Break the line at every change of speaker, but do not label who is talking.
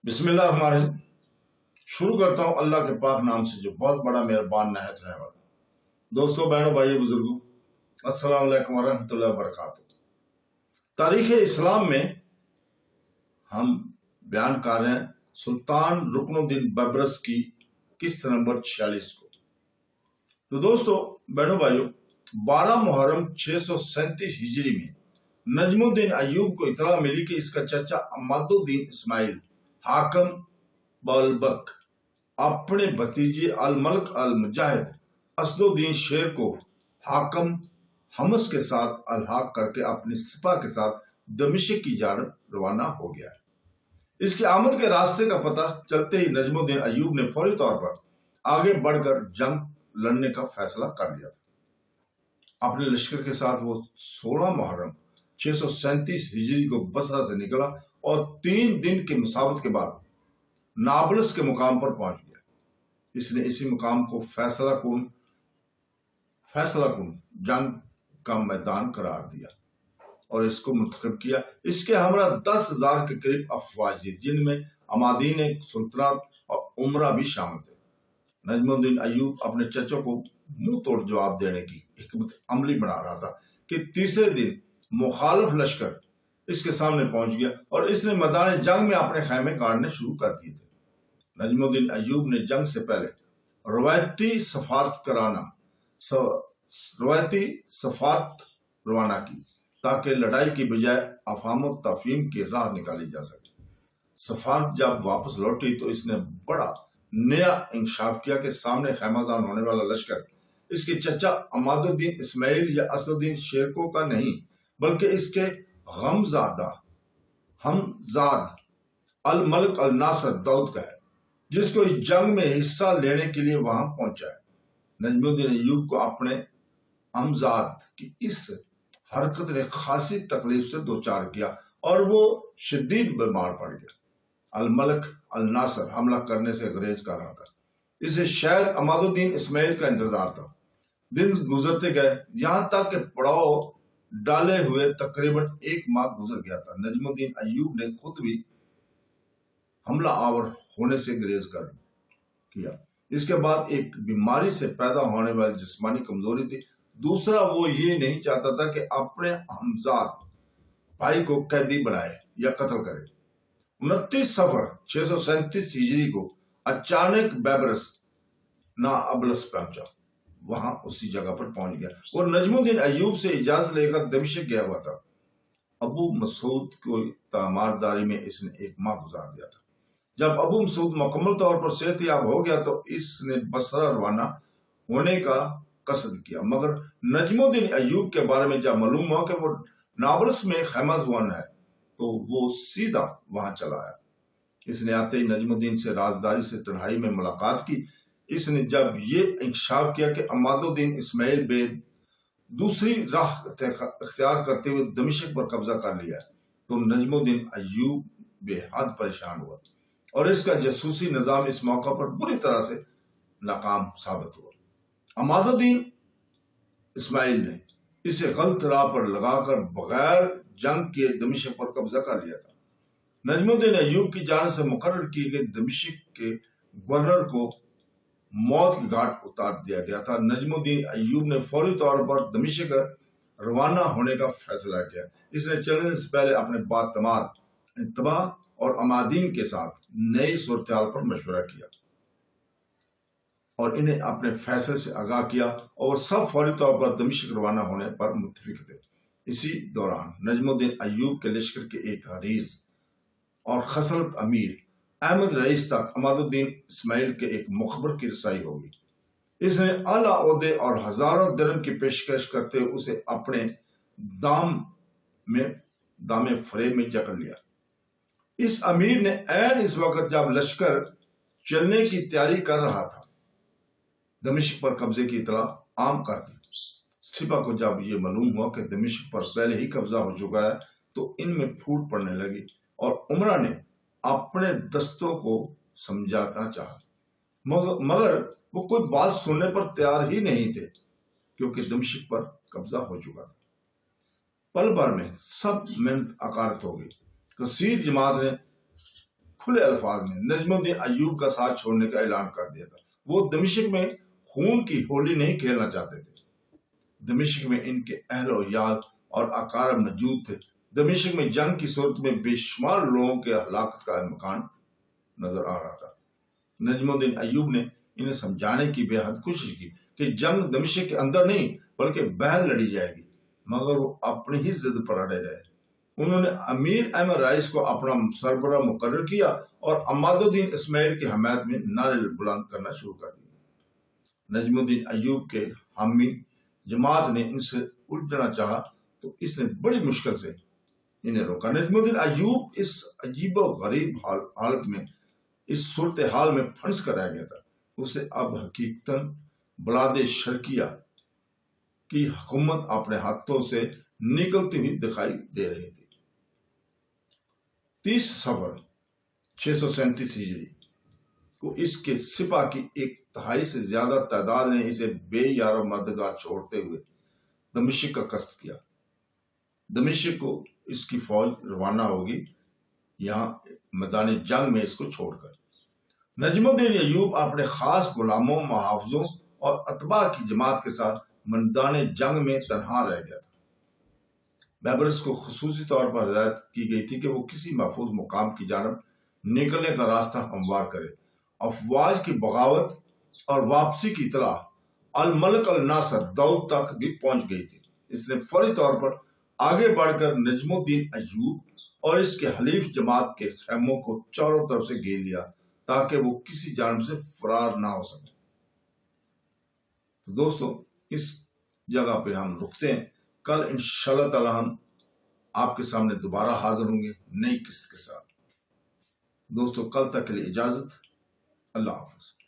بسم اللہ الرحمن الرحیم۔ شروع کرتا ہوں اللہ کے پاک نام سے جو بہت بڑا مہربان نہایت رحم والا۔ دوستو، بہنوں، بھائیو، بزرگوں، السلام علیکم ورحمۃ اللہ وبرکاتہ۔ تاریخ اسلام میں ہم بیان کر رہے ہیں سلطان رکن الدین بیبرس کی قسط نمبر 46 کو۔ تو دوستو، بہنوں، بھائیو، 12 محرم 637 ہجری میں نجم الدین ایوب کو اطلاع ملی کہ اس کا چچا عماد الدین اسماعیل حاکم بالبک اپنے بھتیجے الملک المجاہد اسد الدین شیر کو حاکم حمص کے ساتھ الحاق کر کے اپنی سپاہ کے ساتھ دمشق کی جانب روانہ ہو گیا ہے۔ اس کی آمد کے راستے کا پتہ چلتے ہی نجم الدین ایوب نے فوری طور پر آگے بڑھ کر جنگ لڑنے کا فیصلہ کر لیا تھا۔ اپنے لشکر کے ساتھ وہ 16 محرم 637 ہجری کو بصرہ سے نکلا اور 3 دن کی مسافت کے بعد نابلس کے مقام پر پہنچ گیا۔ اس نے اسی مقام کو فیصلہ کن جنگ کا میدان قرار دیا اور اس کو منتخب کیا۔ اس کے ہمراہ 10,000 کے قریب افواج تھی، جن میں عمادین سلطنت اور عمرہ بھی شامل تھے۔ نجم الدین ایوب اپنے چچوں کو منہ توڑ جواب دینے کی حکمت عملی بنا رہا تھا کہ تیسرے دن مخالف لشکر اس کے سامنے پہنچ گیا اور اس نے میدان جنگ میں اپنے خیمے گاڑنے شروع کر دیے تھے۔ نجم الدین ایوب نے جنگ سے پہلے روایتی سفارت روانہ کی تاکہ لڑائی کی بجائے افہام و تفہیم کی راہ نکالی جا سکے۔ سفارت جب واپس لوٹی تو اس نے بڑا نیا انکشاف کیا کہ سامنے خیمہ زن ہونے والا لشکر اس کے چچا عماد الدین اسماعیل یا اسد الدین شیرکو کا نہیں، بلکہ اس کے غمزاد الملک الناصر داؤد کا ہے، جس کو اس جنگ میں حصہ لینے کے لیے وہاں پہنچا ہے۔ نجم الدین ایوب کو اپنے امزاد کی اس حرکت نے خاصی تکلیف سے دوچار کیا اور وہ شدید بیمار پڑ گیا۔ الملک الناصر حملہ کرنے سے گریز کر رہا تھا۔ اسے شاید عماد الدین اسماعیل کا انتظار تھا۔ دن گزرتے گئے، یہاں تک کہ پڑاؤ ڈالے ہوئے تقریباً 1 ماہ گزر گیا تھا۔ نجم الدین ایوب نے خود بھی حملہ آور ہونے سے گریز کیا۔ اس کے بعد ایک بیماری سے پیدا ہونے والی جسمانی کمزوری تھی، دوسرا وہ یہ نہیں چاہتا تھا کہ اپنے ہمزاد بھائی کو قیدی بنائے یا قتل کرے۔ 29 صفر 637 ہجری کو اچانک بیبرس نابلس پہنچا، وہاں اسی جگہ پر پہنچ گیا۔ وہ نجم الدین ایوب سے اجازت لے کر دمشق گیا ہوا تھا۔ ابو مسعود کو تیمارداری میں اس نے 1 ماہ گزار دیا تھا۔ جب ابو مسعود مکمل طور پر صحت یاب ہو گیا تو اس نے بصرہ روانہ ہونے کا قصد کیا، مگر نجم الدین ایوب کے بارے میں جب معلوم ہوا کہ وہ نابلس میں خیمہ زن ہے تو وہ سیدھا وہاں چلا آیا۔ اس نے آتے ہی نجم الدین سے رازداری سے تنہائی میں ملاقات کی۔ اس نے جب یہ انکشاف کیا کہ عماد الدین اسماعیل بے دوسری راہ اختیار کرتے ہوئے دمشق پر قبضہ کر لیا تو نجم الدین ایوب بے حد پریشان ہوا اور اس کا جاسوسی نظام اس موقع پر بری طرح سے ناکام ثابت ہوا۔ عماد الدین اسماعیل نے اسے غلط راہ پر لگا کر بغیر جنگ کیے دمشق پر قبضہ کر لیا تھا۔ نجم الدین ایوب کی جانب سے مقرر کی گئی دمشق کے گورنر کو موت کی گھاٹ اتار دیا گیا تھا۔ نجم الدین ایوب نے فوری طور پر دمشق روانہ ہونے کا فیصلہ کیا۔ اس نے چلنے سے پہلے اپنے باعتماد انتباہ اور عمادین کے ساتھ نئی صورتحال پر مشورہ کیا اور انہیں اپنے فیصلے سے آگاہ کیا اور سب فوری طور پر دمشق روانہ ہونے پر متفق تھے۔ اسی دوران نجم الدین ایوب کے لشکر کے ایک حریث اور خصلت امیر احمد رئیس تک عماد الدین اسماعیل کے ایک مخبر کی رسائی ہوگی۔ اس نے اعلیٰ عہدے اور ہزاروں درہم کی پیشکش کرتے ہوئے اسے اپنے دام فریب میں جکڑ لیا۔ اس امیر نے عین اس وقت جب لشکر چلنے کی تیاری کر رہا تھا دمشق پر قبضے کی اطلاع عام کر دی۔ سپاہ کو جب یہ معلوم ہوا کہ دمشق پر پہلے ہی قبضہ ہو چکا ہے تو ان میں پھوٹ پڑنے لگی اور عمرہ نے اپنے دستوں کو سمجھانا چاہا، مگر وہ کوئی بات سننے پر تیار ہی نہیں تھے کیونکہ دمشق پر قبضہ ہو چکا تھا۔ پل بھر میں سب محنت اکارت ہو گئی۔ کثیر جماعت نے کھلے الفاظ میں نجم الدین ایوب کا ساتھ چھوڑنے کا اعلان کر دیا تھا۔ وہ دمشق میں خون کی ہولی نہیں کھیلنا چاہتے تھے۔ دمشق میں ان کے اہل و عیال اور اقارب موجود تھے۔ دمشق میں جنگ کی صورت میں بے شمار لوگوں کے ہلاکت کا امکان نظر آ رہا تھا۔ نجم الدین ایوب نے انہیں سمجھانے کی بے حد کوشش کی کہ جنگ دمشق کے اندر نہیں بلکہ باہر لڑی جائے گی، مگر وہ اپنی ہی ضد پر اڑے رہے۔ انہوں نے امیر احمد رائس کو اپنا سربراہ مقرر کیا اور عماد الدین اسماعیل کی حمایت میں نعرے بلند کرنا شروع کر دیے۔ نجم الدین ایوب کے حامی جماعت نے ان سے الجھنا چاہا تو اس نے بڑی مشکل سے انہیں روکا۔ نجم الدین ایوب اس عجیب و غریب حالت میں، اس صورتحال میں پھنس کر رہ گیا تھا۔ اسے اب حقیقتاً بلاد شرقیہ کی حکومت اپنے ہاتھوں سے نکلتی ہوئی دکھائی دے رہی تھی۔ 30 صفر 637 ہجری کو اس کے سپاہ کی 1/3 سے زیادہ تعداد نے اسے بے یار و مددگار چھوڑتے ہوئے دمشق کا قصد کیا۔ دمشق کو اس کی فوج روانہ ہوگی، یہاں میدان جنگ میں اس کو چھوڑ کر۔ نجم الدین ایوب اپنے خاص غلاموں، محافظوں اور اتباع کی جماعت کے ساتھ میدان جنگ میں تنہا رہ گیا تھا۔ بیبرس کو خصوصی طور پر ہدایت کی گئی تھی کہ وہ کسی محفوظ مقام کی جانب نکلنے کا راستہ ہموار کرے۔ افواج کی بغاوت اور واپسی کی اطلاع الملک الناصر داؤد تک بھی پہنچ گئی تھی۔ اس نے فوری طور پر آگے بڑھ کر نجم الدین ایوب اور اس کے حلیف جماعت کے خیموں کو چاروں طرف سے گھیر لیا تاکہ وہ کسی جانب سے فرار نہ ہو سکے۔ تو دوستو، اس جگہ پہ ہم رکتے ہیں۔ کل انشاءاللہ تعالی ہم آپ کے سامنے دوبارہ حاضر ہوں گے نئی قسط کے ساتھ۔ دوستو، کل تک کے لیے اجازت۔ اللہ حافظ۔